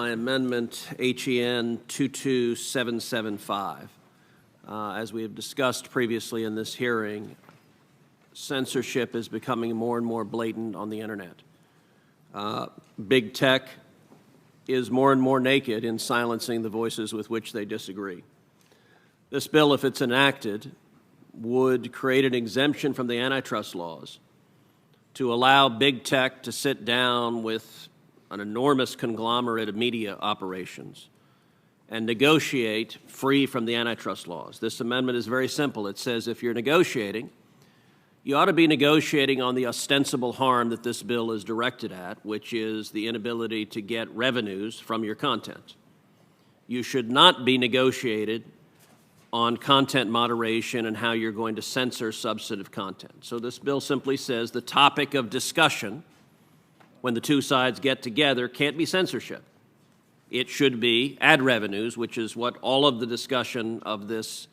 Amendment HEN 22775. As we have discussed previously in this hearing, censorship is becoming more and more blatant on the internet. Big tech is more and more naked in silencing the voices with which they disagree. This bill, if it's enacted, would create an exemption from the antitrust laws to allow big tech to sit down with an enormous conglomerate of media operations and negotiate free from the antitrust laws. This amendment is very simple. It says if you're negotiating, you ought to be negotiating on the ostensible harm that this bill is directed at, which is the inability to get revenues from your content. You should not be negotiated on content moderation and how you're going to censor substantive content. So this bill simply says the topic of discussion when the two sides get together can't be censorship. It should be ad revenues, which is what all of the discussion of this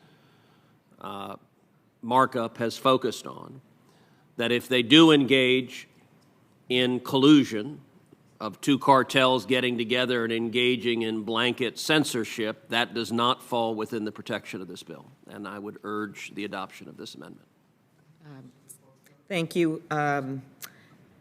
markup has focused on. That if they do engage in collusion of two cartels getting together and engaging in blanket censorship, that does not fall within the protection of this bill. And I would urge the adoption of this amendment. Thank you.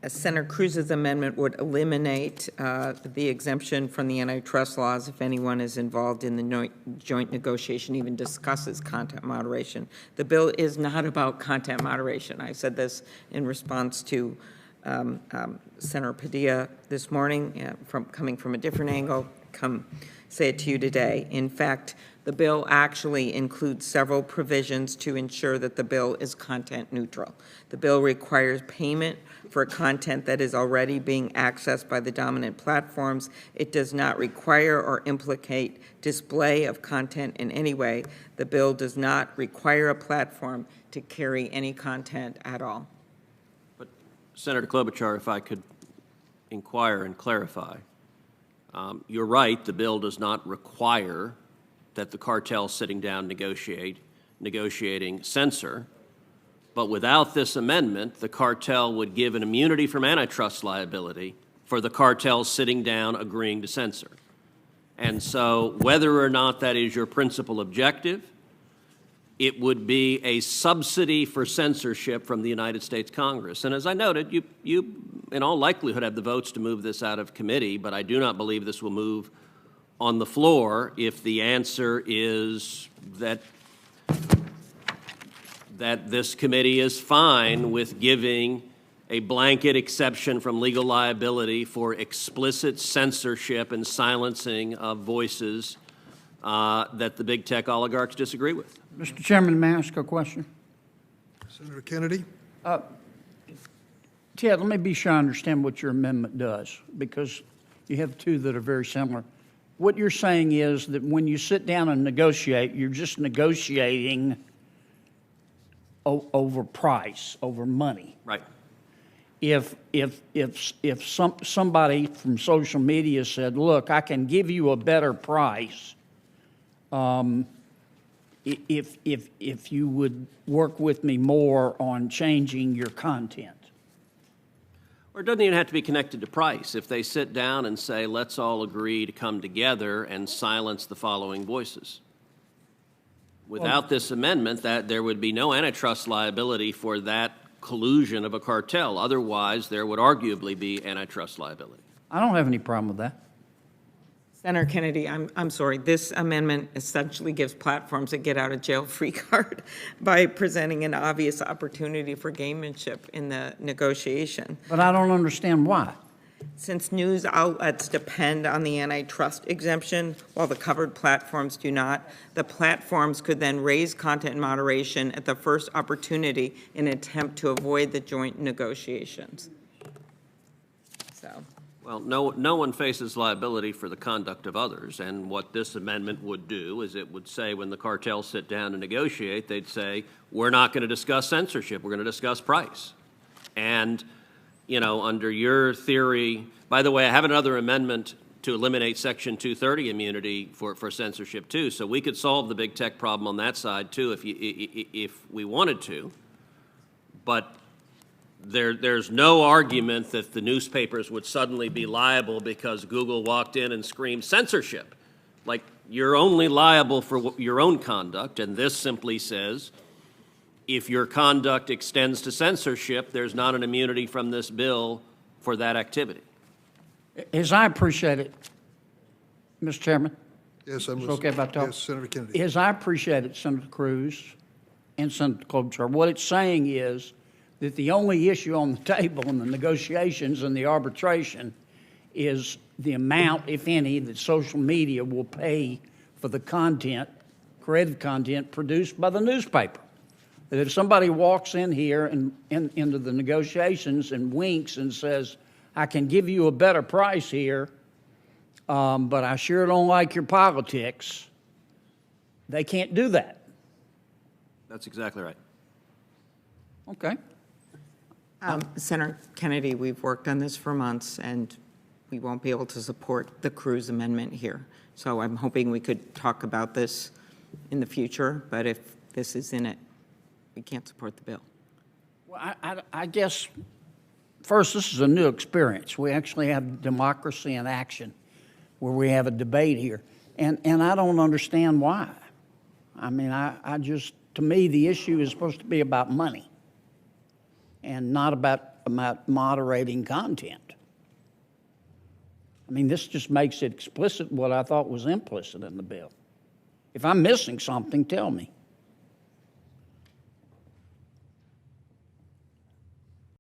Senator Cruz's amendment would eliminate the exemption from the antitrust laws if anyone is involved in the joint negotiation even discusses content moderation. The bill is not about content moderation. I said this in response to Senator Padilla this morning, coming from a different angle, say it to you today. In fact, the bill actually includes several provisions to ensure that the bill is content neutral. The bill requires payment for content that is already being accessed by the dominant platforms. It does not require or implicate display of content in any way. The bill does not require a platform to carry any content at all. But Senator Klobuchar, if I could inquire and clarify, you're right, the bill does not require that the cartel sitting down negotiating censor. But without this amendment, the cartel would give an immunity from antitrust liability for the cartel sitting down agreeing to censor. And so whether or not that is your principal objective, it would be a subsidy for censorship from the United States Congress. And as I noted, you in all likelihood have the votes to move this out of committee, but I do not believe this will move on the floor if the answer is that this committee is fine with giving a blanket exception from legal liability for explicit censorship and silencing of voices that the big tech oligarchs disagree with. Mr. Chairman, may I ask a question? Senator Kennedy. Ted, let me be sure I understand what your amendment does, because you have two that are very similar. What you're saying is that when you sit down and negotiate, you're just negotiating over price, over money. Right. If somebody from social media said, look, I can give you a better price if you would work with me more on changing your content. Or it doesn't even have to be connected to price. If they sit down and say, let's all agree to come together and silence the following voices. Without this amendment, that there would be no antitrust liability for that collusion of a cartel. Otherwise, there would arguably be antitrust liability. I don't have any problem with that. Senator Kennedy, I'm sorry. This amendment essentially gives platforms a get-out-of-jail-free card by presenting an obvious opportunity for gamemanship in the negotiation. But I don't understand why. Since news outlets depend on the antitrust exemption, while the covered platforms do not, the platforms could then raise content moderation at the first opportunity in an attempt to avoid the joint negotiations. So. Well, no one faces liability for the conduct of others, and what this amendment would do is it would say when the cartels sit down to negotiate, they'd say, we're not going to discuss censorship, we're going to discuss price. And, you know, under your theory, by the way, I have another amendment to eliminate Section 230 immunity for censorship, too, so we could solve the big tech problem on that side, too, if we wanted to. But There's no argument that the newspapers would suddenly be liable because Google walked in and screamed censorship. Like, you're only liable for your own conduct, and this simply says, if your conduct extends to censorship, there's not an immunity from this bill for that activity. As I appreciate it, Mr. Chairman, Yes, I'm it's listening. okay if I talk? Yes, Senator Kennedy. as I appreciate it, Senator Cruz and Senator Klobuchar, what it's saying is that the only issue on the table in the negotiations and the arbitration is the amount, if any, that social media will pay for the content, creative content produced by the newspaper. That if somebody walks in here and into the negotiations and winks and says, I can give you a better price here, but I sure don't like your politics, they can't do that. That's exactly right. Okay. Senator Kennedy, we've worked on this for months, and we won't be able to support the Cruz amendment here. So I'm hoping we could talk about this in the future, but if this is in it, we can't support the bill. Well, I guess, first, this is a new experience. We actually have democracy in action where we have a debate here. And I don't understand why. I mean, I just, to me, the issue is supposed to be about money and not about moderating content. I mean, this just makes it explicit what I thought was implicit in the bill. If I'm missing something, tell me.